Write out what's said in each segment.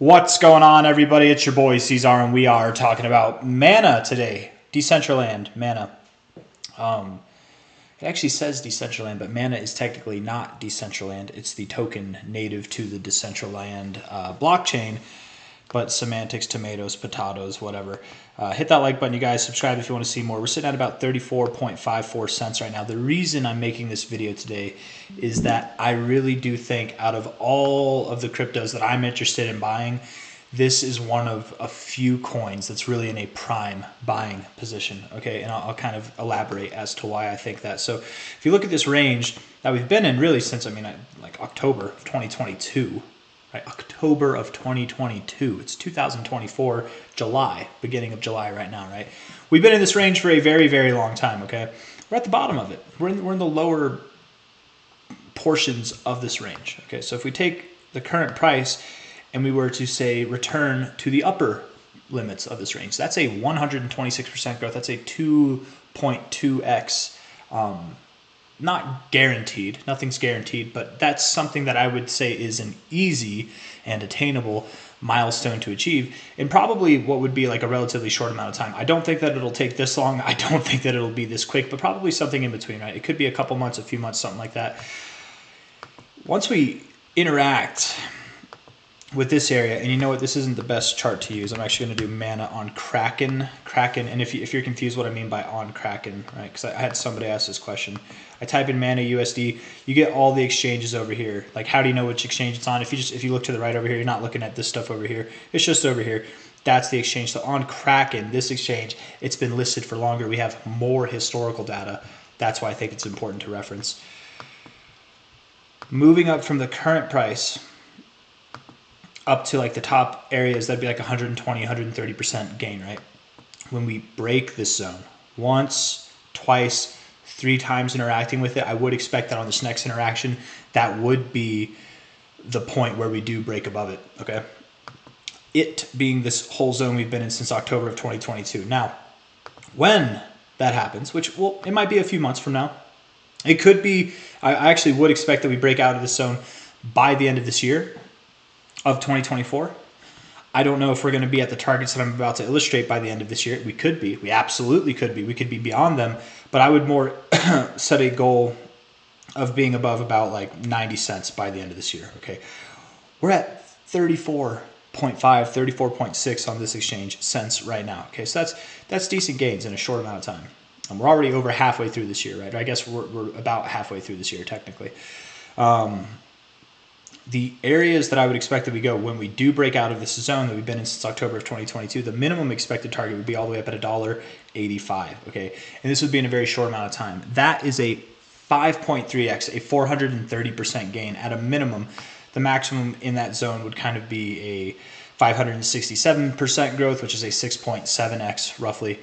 What's going on, everybody? It's your boy C-Zar, and we are talking about Mana today. Decentraland, Mana. It actually says Decentraland, but Mana is technically not Decentraland. It's the token native to the Decentraland blockchain. But semantics, tomatoes, potatoes, whatever. Hit that like button, you guys. Subscribe if you want to see more. We're sitting at about 34.54 cents right now. The reason I'm making this video today is that I really do think out of all of the cryptos that I'm interested in buying, this is one of a few coins that's really in a prime buying position. Okay, and I'll kind of elaborate as to why I think that. So if you look at this range that we've been in really since, like October of 2022, right? October of 2022. It's 2024, July, beginning of July right now, right? We've been in this range for a very, very long time, okay? We're at the bottom of it. We're in the lower portions of this range, okay? So if we take the current price and we were to, say, return to the upper limits of this range, that's a 126% growth. That's a 2.2x. Not guaranteed, nothing's guaranteed, but that's something that I would say is an easy and attainable milestone to achieve in probably what would be like a relatively short amount of time. I don't think that it'll take this long. I don't think that it'll be this quick, but probably something in between, right? It could be a couple months, a few months, something like that. Once we interact with this area, and you know what, this isn't the best chart to use. I'm actually going to do Mana on Kraken, and if you're confused what I mean by on Kraken, right? Because I had somebody ask this question. I type in Mana USD, you get all the exchanges over here. Like, how do you know which exchange it's on? If you look to the right over here, you're not looking at this stuff over here. It's just over here. That's the exchange. So on Kraken, this exchange, it's been listed for longer. We have more historical data. That's why I think it's important to reference. Moving up from the current price up to like the top areas, that'd be like 120, 130% gain, right? When we break this zone once, twice, 3 times interacting with it, I would expect that on this next interaction, that would be the point where we do break above it, okay? It being this whole zone we've been in since October of 2022. Now, when that happens, which, well, it might be a few months from now. It could be, I actually would expect that we break out of this zone by the end of this year of 2024. I don't know if we're going to be at the targets that I'm about to illustrate by the end of this year. We could be. We absolutely could be. We could be beyond them. But I would more set a goal of being above about like 90 cents by the end of this year. Okay, we're at 34.5, 34.6 on this exchange cents right now. Okay, so that's decent gains in a short amount of time. And we're already over halfway through this year, right? I guess we're about halfway through this year technically. The areas that I would expect that we go when we do break out of this zone that we've been in since October of 2022, the minimum expected target would be all the way up at $1.85, okay? And this would be in a very short amount of time. That is a 5.3x, a 430% gain at a minimum. The maximum in that zone would kind of be a 567% growth, which is a 6.7x roughly.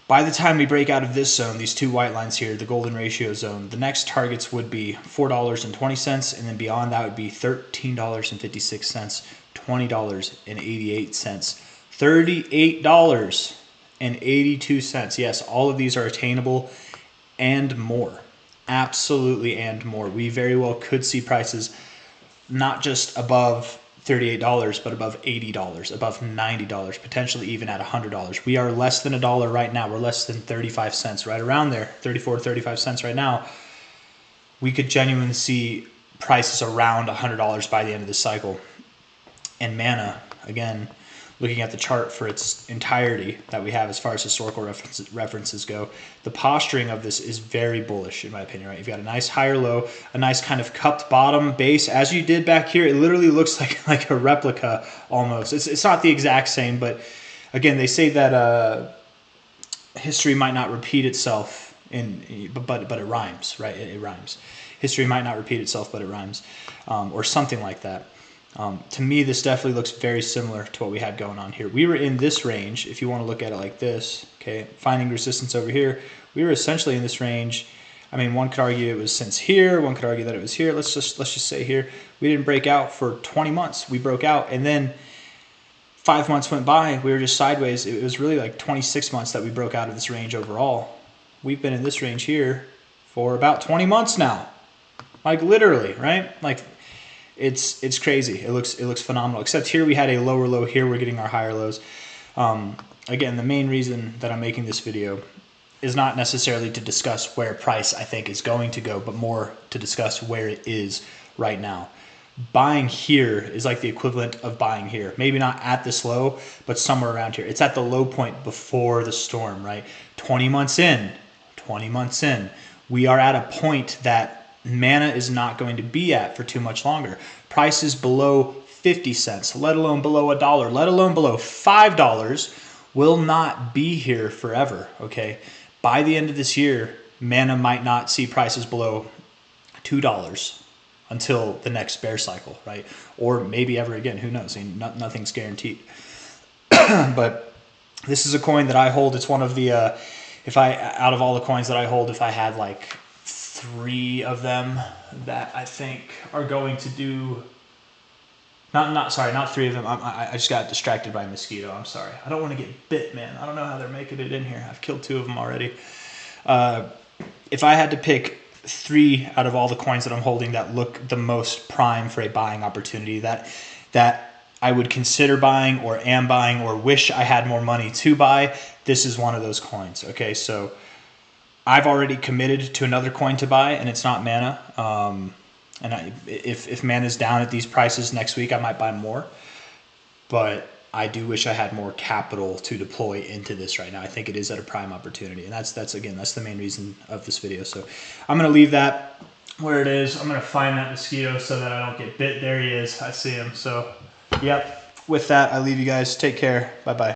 By the time we break out of this zone, these 2 white lines here, the golden ratio zone, the next targets would be $4.20, and then beyond that would be $13.56, $20.88, $38.82. Yes, all of these are attainable and more. Absolutely and more. We very well could see prices not just above $38, but above $80, above $90, potentially even at $100. We are less than $1 right now. We're less than 35 cents, right around there, 34, 35 cents right now. We could genuinely see prices around $100 by the end of this cycle. And Mana, again, looking at the chart for its entirety that we have as far as historical references go, the posturing of this is very bullish in my opinion, right? You've got a nice higher low, a nice kind of cupped bottom base as you did back here. It literally looks like a replica almost. It's not the exact same, but again, they say that history might not repeat itself but it rhymes, right? It rhymes. History might not repeat itself, but it rhymes, or something like that. To me, this definitely looks very similar to what we had going on here. We were in this range, if you want to look at it like this, okay, finding resistance over here. We were essentially in this range. I mean, one could argue it was since here. One could argue that it was here. Let's just say here. We didn't break out for 20 months. We broke out, and then 5 months went by. We were just sideways. It was really like 26 months that we broke out of this range overall. We've been in this range here for about 20 months now. Like literally, right? Like It's crazy. It looks phenomenal. Except here we had a lower low. Here we're getting our higher lows. Again, the main reason that I'm making this video is not necessarily to discuss where price I think is going to go, but more to discuss where it is right now. Buying here is like the equivalent of buying here. Maybe not at this low, but somewhere around here. It's at the low point before the storm, right? 20 months in, we are at a point that mana is not going to be at for too much longer. Prices below 50 cents, let alone below $1, let alone below $5, will not be here forever, okay? By the end of this year, mana might not see prices below $2 until the next bear cycle, right? Or maybe ever again, who knows? I mean, nothing's guaranteed. But this is a coin that I hold. It's one of the, out of all the coins that I hold, if I had like 3 of them that I think are going to do, not 3 of them. I just got distracted by a mosquito. I'm sorry. I don't want to get bit, man. I don't know how they're making it in here. I've killed 2 of them already. If I had to pick 3 out of all the coins that I'm holding that look the most prime for a buying opportunity, that I would consider buying or am buying or wish I had more money to buy, this is one of those coins. Okay, so I've already committed to another coin to buy, and it's not mana. And if mana's down at these prices next week, I might buy more. But I do wish I had more capital to deploy into this right now. I think it is at a prime opportunity, and that's the main reason of this video. So I'm gonna leave that where it is. I'm gonna find that mosquito so that I don't get bit. There he is. I see him. So, yep. With that, I leave you guys. Take care. Bye bye.